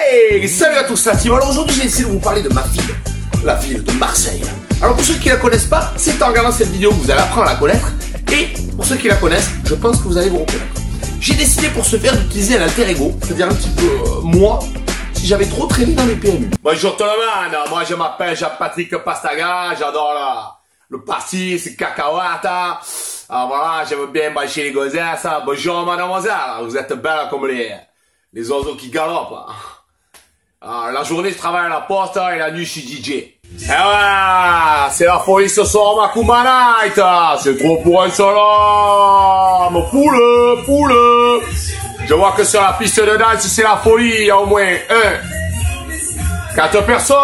Hey, salut à tous, la team. Alors aujourd'hui j'ai essayé de vous parler de ma ville, la ville de Marseille. Alors pour ceux qui la connaissent pas, c'est en regardant cette vidéo que vous allez apprendre à la connaître. Et pour ceux qui la connaissent, je pense que vous allez vous reconnaître. J'ai décidé pour ce faire d'utiliser un alter ego, c'est-à-dire un petit peu moi, si j'avais trop traîné dans les PMU. Bonjour tout le monde, moi je m'appelle Jean-Patrick Pastaga, j'adore le pastis, le cacahuète. Ah voilà, j'aime bien bâcher les gonzesses. Bonjour mademoiselle, vous êtes belle comme les oiseaux qui galopent. La journée je travaille à la poste et la nuit je suis DJ. Et ouais, c'est la folie ce soir ma Kuma Night. C'est trop pour un seul homme. Poule. Je vois que sur la piste de danse c'est la folie. Il y a au moins 4 personnes.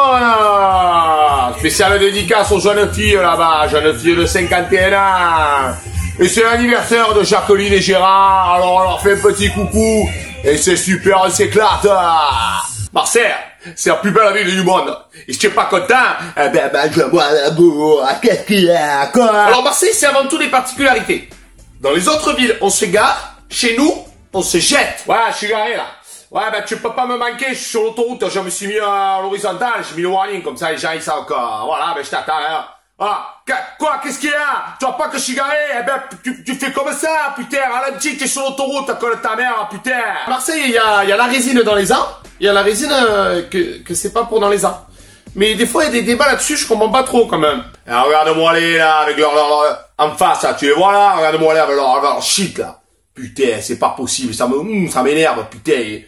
Spéciale dédicace aux jeunes filles là-bas. Jeunes filles de 51 ans. Et c'est l'anniversaire de Jacqueline et Gérard. Alors on leur fait un petit coucou. Et c'est super, on s'éclate. Marseille, c'est la plus belle ville du monde. Et si tu n'es pas content, je vois la boue, qu'est-ce qu'il y a, quoi? Alors Marseille, c'est avant tout des particularités. Dans les autres villes, on se gare. Chez nous, on se jette. Ouais, je suis garé là. Ouais, tu peux pas me manquer, je suis sur l'autoroute, je me suis mis à l'horizontale, j'ai mis le warning, comme ça les gens ils savent encore. Voilà, je t'attends. Hein. Ah, quoi, qu'est-ce qu'il y a? Tu vois pas que je suis garé? Tu fais comme ça, putain, ralenti, t'es sur l'autoroute, colle ta mère, putain. À Marseille, il y a la résine dans les arbres. Il y a la résine que c'est pas pour dans les arbres. Mais des fois, il y a des débats là-dessus, je comprends pas trop quand même. Alors, regarde-moi aller là, avec leur en face, là, tu les vois là? Regarde-moi aller avec leur shit là. Putain, c'est pas possible, ça m'énerve, putain.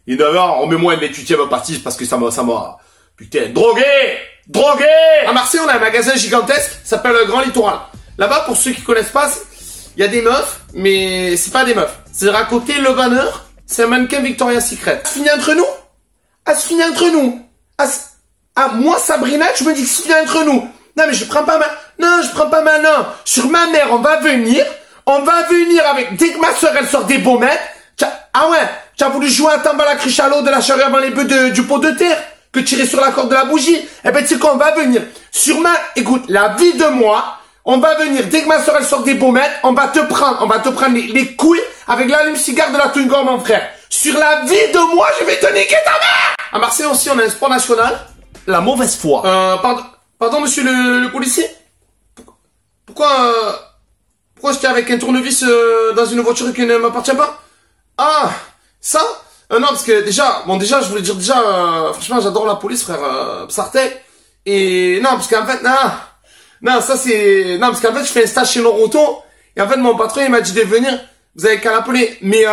Il est 9h, on met moins une 28e partie parce que ça m'a, putain, drogué! À Marseille, on a un magasin gigantesque, ça s'appelle le Grand Littoral. Là-bas, pour ceux qui connaissent pas, il y a des meufs, mais c'est pas des meufs. C'est-à-dire à côté, le banner, c'est un mannequin Victoria's Secret. Ça se finit entre nous? Moi, Sabrina, tu me dis que ça se finit entre nous. Non, mais je prends pas ma non. Sur ma mère, on va venir avec, dès que ma soeur, elle sort des baumettes, tu as voulu jouer à Tamba la cruche à l'eau de la charrue avant les bœufs du pot de terre? Que tirer sur la corde de la bougie. Eh ben, tu sais quoi, on va venir. Écoute, la vie de moi, on va venir, dès que ma soeur, elle sort des baumettes, on va te prendre les couilles avec l'allume-cigare de la Twingo, mon frère. Sur la vie de moi, je vais te niquer ta mère! À Marseille aussi, on a un sport national. La mauvaise foi. Pardon, monsieur le policier? Pourquoi j'étais avec un tournevis, dans une voiture qui ne m'appartient pas? Ah, ça? Non, parce que déjà, je voulais dire franchement, j'adore la police, frère, Sartek. Et non, parce qu'en fait, parce qu'en fait, je fais un stage chez Noroto. Et en fait, mon patron, il m'a dit de venir. Vous avez qu'à l'appeler. Mais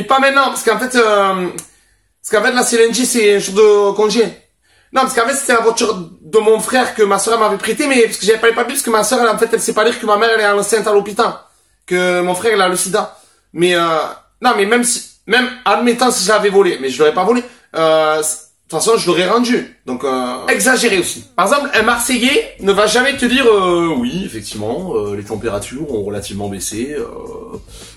pas maintenant, parce qu'en fait, là, c'est lundi, c'est un jour de congé. Non, parce qu'en fait, c'était la voiture de mon frère que ma soeur m'avait prêté, mais parce que j'avais pas les papiers, parce que ma soeur, elle sait pas dire que ma mère, elle est enceinte à l'hôpital. Que mon frère, il a le sida. Mais, non, mais même admettant si je l'avais volé, mais je l'aurais pas volé, de toute façon je l'aurais rendu, donc exagéré aussi. Par exemple, un Marseillais ne va jamais te dire oui, effectivement, les températures ont relativement baissé,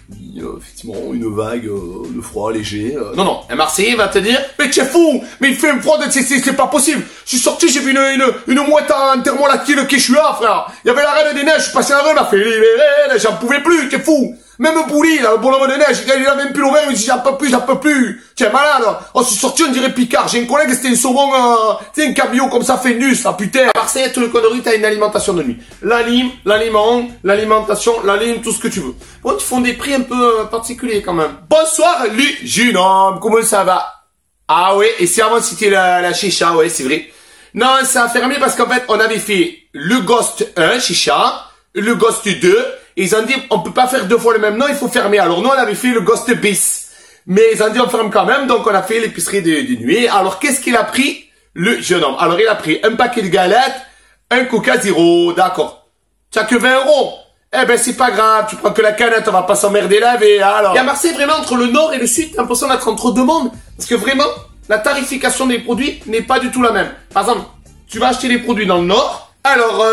oui, effectivement, une vague de froid léger. Non, un Marseillais va te dire mais tu es fou, mais il fait un froid, c'est pas possible. Je suis sorti, j'ai vu une mouette en thermolatile qui je suis là, frère. Il y avait la reine des neiges, je suis passé la reine, elle a fait libérer, j'en pouvais plus, t'es fou. Même Bouli, là, le bonhomme de neige, il a même plus l'ouvert, il me dit j'en peux plus. Tiens, malade. On s'est sorti, on dirait Picard. J'ai un collègue, c'était un saumon, un cabillaud comme ça, fait nus, là, putain. À Marseille, tout le connerie, t'as une alimentation de nuit. L'alimentation, tout ce que tu veux. Bon, ils font des prix un peu particuliers quand même. Bonsoir, les jeunes hommes, comment ça va? Ah ouais, et c'est avant c'était la chicha, ouais, c'est vrai. Non, ça a fermé parce qu'en fait, on avait fait le Ghost 1, chicha, le Ghost 2, et ils ont dit, on peut pas faire 2 fois le même nom, il faut fermer. Alors nous, on avait fait le Ghost bis. Mais ils ont dit, on ferme quand même, donc on a fait l'épicerie de nuit. Alors, qu'est-ce qu'il a pris, le jeune homme? Alors, il a pris un paquet de galettes, un Coca Zéro, d'accord. Tu as que 20 €. Eh ben, c'est pas grave, tu prends que la canette, on va pas s'emmerder laver, alors. Et à Marseille, vraiment, entre le nord et le sud, t'as l'impression d'être entre deux mondes. Parce que vraiment, la tarification des produits n'est pas du tout la même. Par exemple, tu vas acheter les produits dans le nord. Alors,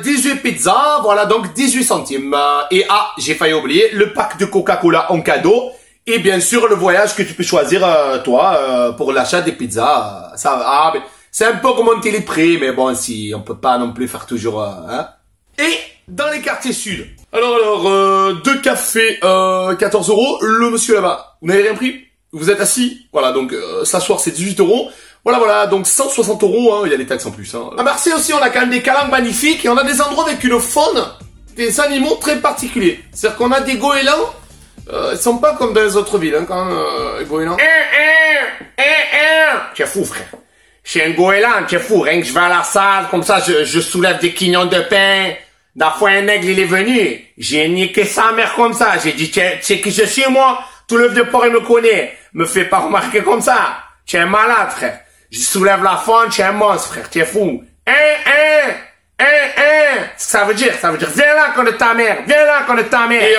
18 pizzas, voilà, donc 18 centimes. Et j'ai failli oublier, le pack de Coca-Cola en cadeau. Et bien sûr, le voyage que tu peux choisir, toi, pour l'achat des pizzas. Mais c'est un peu augmenter les prix, mais bon, si on peut pas non plus faire toujours, hein. Et dans les quartiers sud. Alors, 2 cafés, 14 €. Le monsieur là-bas, vous n'avez rien pris? vous êtes assis. Voilà, donc s'asseoir c'est 18 €. Voilà, donc 160 €, hein, il y a les taxes en plus. Hein. À Marseille aussi, on a quand même des calanques magnifiques et on a des endroits avec une faune, des animaux très particuliers. C'est-à-dire qu'on a des goélands, ils sont pas comme dans les autres villes, hein, quand même, les goélands. Tu es fou, frère. Je suis un goéland, tu es fou. Rien que je vais à la salle, comme ça, je soulève des quignons de pain. D'un fois, un aigle, il est venu. J'ai niqué sa mère comme ça. J'ai dit, tu sais qui je suis, moi? Tout le de port, il me connaît. Me fais pas remarquer comme ça. Tu es un malade, frère. Je soulève la faune, tu es un monstre, frère. Tu es fou. Ça veut dire, viens là, qu'on est ta mère. Viens là, qu'on est ta mère. Et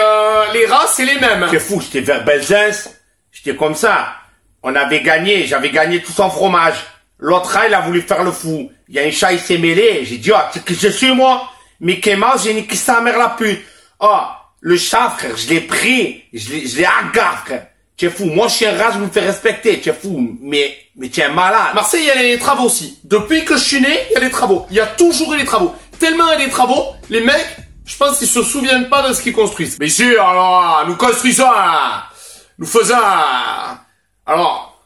les rats, c'est les mêmes. Tu es fou, j'étais vers Belzins. J'étais comme ça. On avait gagné, j'avais gagné tout son fromage. L'autre rat, il a voulu faire le fou. Il y a un chat, il s'est mêlé. J'ai dit, oh, tu sais qui je suis, moi? Mickey Mouse, j'ai niqué sa mère la pute. Oh, le chat, frère, je l'ai pris. Je l'ai agarré, frère. Tu es fou. Moi, je suis un rat, je me fais respecter. Tu es fou. Mais tu es un malade. Marseille, il y a les travaux aussi. Depuis que je suis né, il y a des travaux. Il y a toujours eu des travaux. Tellement il y a des travaux, les mecs, je pense qu'ils se souviennent pas de ce qu'ils construisent. Mais si, alors, nous construisons, nous faisons, alors,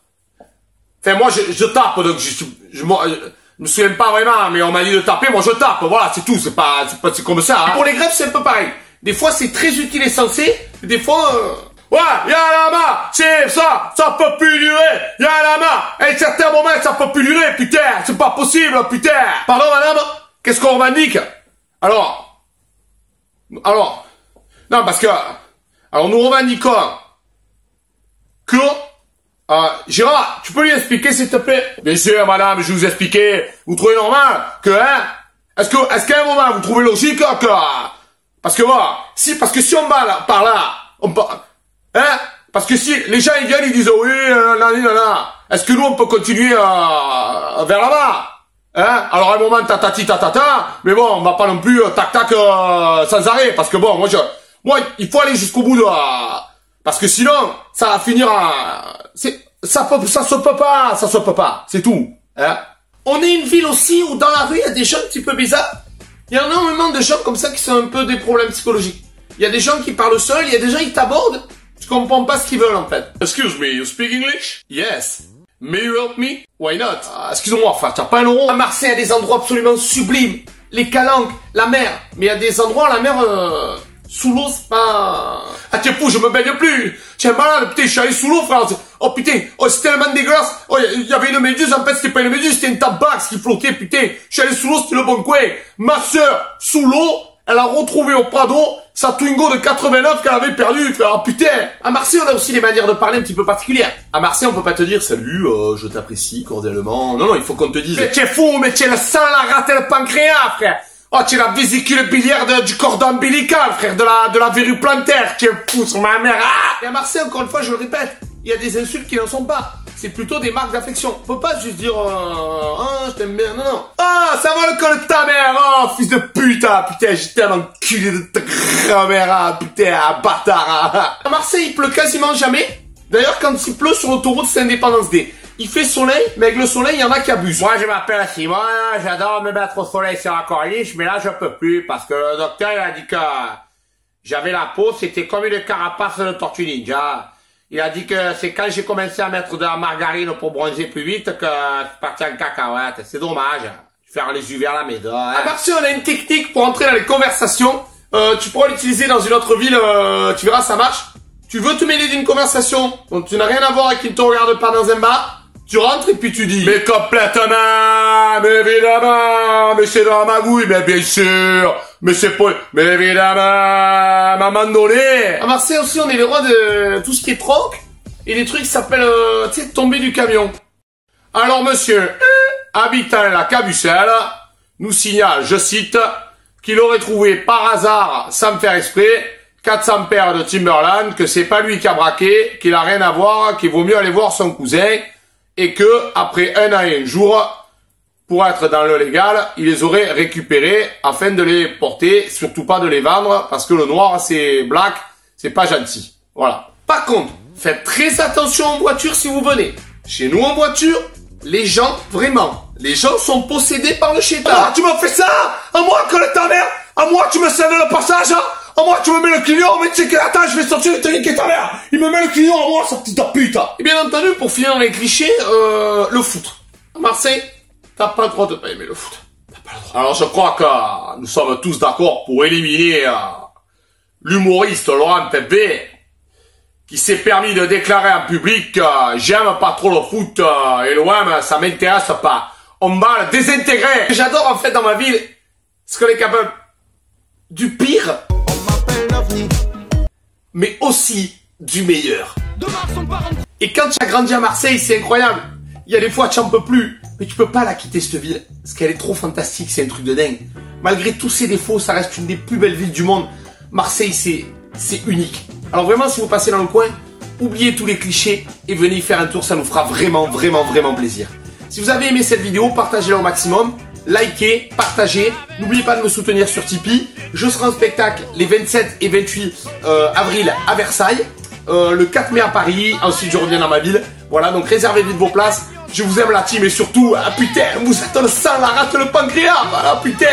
enfin, moi, je tape, donc je me souviens pas vraiment, mais on m'a dit de taper, moi je tape, voilà, c'est tout, c'est comme ça. Hein. Pour les greffes, c'est un peu pareil. Des fois, c'est très utile et sensé, des fois, ouais, y'a la main, c'est ça peut plus durer, y'a la main, à un certain moment, ça peut plus durer, putain, c'est pas possible, putain. Pardon, madame, qu'est-ce qu'on revendique? Alors, non, parce que, alors nous revendiquons que, Gérard, tu peux lui expliquer, s'il te plaît? Bien sûr, madame, je vais vous expliquer. Vous trouvez normal que, hein? Est-ce qu'à un moment, vous trouvez logique que, parce que voilà, parce que si on va là, par là, hein? Parce que si les gens, ils viennent, ils disent, oui, est-ce que nous, on peut continuer, vers là-bas? Hein? Alors, à un moment, tatati, tatata, mais bon, on va pas non plus, tac, sans arrêt, parce que bon, moi, il faut aller jusqu'au bout de, parce que sinon, ça va finir ça se peut pas, c'est tout, hein. On est une ville aussi où dans la rue, il y a des gens un petit peu bizarres. Il y a énormément de gens comme ça qui sont un peu des problèmes psychologiques. Il y a des gens qui parlent seuls, il y a des gens qui t'abordent, tu comprends pas ce qu'ils veulent en fait. Excuse me, you speak English? Yes. May you help me? Why not? Excuse-moi, enfin, t'as pas un euro? À Marseille, il y a des endroits absolument sublimes. Les calanques, la mer. Mais il y a des endroits, la mer, sous l'eau, c'est pas... Ah, t'es fou, je me baigne plus. Tiens, malade, putain, je suis allé sous l'eau, frère. Oh, putain, oh, c'était tellement dégueulasse. Oh, il y avait une méduse, en fait, c'était pas une méduse, c'était une tabac qui flottait, putain. Je suis allé sous l'eau, c'était le bon coin. Ma sœur, sous l'eau, elle a retrouvé au Prado sa Twingo de 89 qu'elle avait perdue. Ah, putain. À Marseille, on a aussi des manières de parler un petit peu particulières. À Marseille, on peut pas te dire, salut, je t'apprécie cordialement. Non, il faut qu'on te dise. Mais t'es fou, mais t'es le sang, la rate et le pancréas, frère. Oh, tu es la vésicule biliaire du cordon ombilical, frère, de la verrue plantaire. Tu es fou sur ma mère. Ah! Et à Marseille, encore une fois, je le répète, il y a des insultes qui n'en sont pas. C'est plutôt des marques d'affection. Faut pas juste dire, je t'aime bien. Non. Ah, ça va le col de ta mère. Oh, fils de putain, je t'aime enculé de ta grand-mère, putain, bâtard. À Marseille, il pleut quasiment jamais. D'ailleurs, quand il pleut sur l'autoroute, c'est Indépendance Day. Il fait soleil, mais avec le soleil, il y en a qui abusent. Moi, je m'appelle Simon, j'adore me mettre au soleil sur la corniche, mais là, je peux plus, parce que le docteur, il a dit que j'avais la peau, c'était comme une carapace de tortue ninja. Il a dit que c'est quand j'ai commencé à mettre de la margarine pour bronzer plus vite que je partais en cacahuète. C'est dommage. Faire les UV à la médaille. À Marseille, on a une technique pour entrer dans les conversations. Tu pourras l'utiliser dans une autre ville, tu verras, ça marche. Tu veux te mêler d'une conversation, donc tu n'as rien à voir avec qui ne te regarde pas dans un bar. Tu rentres et puis tu dis, mais complètement, mais évidemment, mais c'est dans la magouille, mais bien sûr, mais c'est pas, mais évidemment, à un moment donné. À Marseille aussi, on est les rois de tout ce qui est troc, et des trucs qui s'appellent, tu sais, tomber du camion. Alors monsieur, habitant la Cabucelle, nous signale, je cite, qu'il aurait trouvé par hasard, sans me faire exprès, 400 paires de Timberland, que c'est pas lui qui a braqué, qu'il a rien à voir, qu'il vaut mieux aller voir son cousin, et que, après 1 an et 1 jour, pour être dans le légal, il les aurait récupérés afin de les porter, surtout pas de les vendre, parce que le noir, c'est black, c'est pas gentil. Voilà. Par contre, faites très attention en voiture si vous venez. Chez nous en voiture, les gens, vraiment, les gens sont possédés par le shaitan. Ah, tu m'as fait ça? À moi, que ta mère? À moi, tu me cèdes le passage? À moi, tu me mets le client, mais tu sais que, attends, je vais sortir le technique et ta mère. Il me met le client à moi, sorti de pute. Et bien entendu, pour finir dans les clichés, le foot. À Marseille, t'as pas le droit de pas aimer le foot. T'as pas le droit. Alors je crois que nous sommes tous d'accord pour éliminer l'humoriste Laurent Tebbe, qui s'est permis de déclarer en public j'aime pas trop le foot et l'OM ça m'intéresse pas. On va le désintégrer. J'adore en fait dans ma ville ce qu'on est capable du pire, mais aussi du meilleur. Et quand tu as grandi à Marseille, c'est incroyable. Il y a des fois tu n'en peux plus, mais tu peux pas la quitter cette ville parce qu'elle est trop fantastique, c'est un truc de dingue. Malgré tous ses défauts, ça reste une des plus belles villes du monde. Marseille, c'est unique. Alors vraiment, si vous passez dans le coin, oubliez tous les clichés et venez y faire un tour, ça nous fera vraiment plaisir. Si vous avez aimé cette vidéo, partagez-la au maximum, likez, partagez. N'oubliez pas de me soutenir sur Tipeee. Je serai en spectacle les 27 et 28 avril à Versailles, le 4 mai à Paris, ensuite je reviens dans ma ville. Voilà, donc réservez vite vos places. Je vous aime la team et surtout, ah putain, vous êtes le sang, la rate, le pancréas, voilà putain.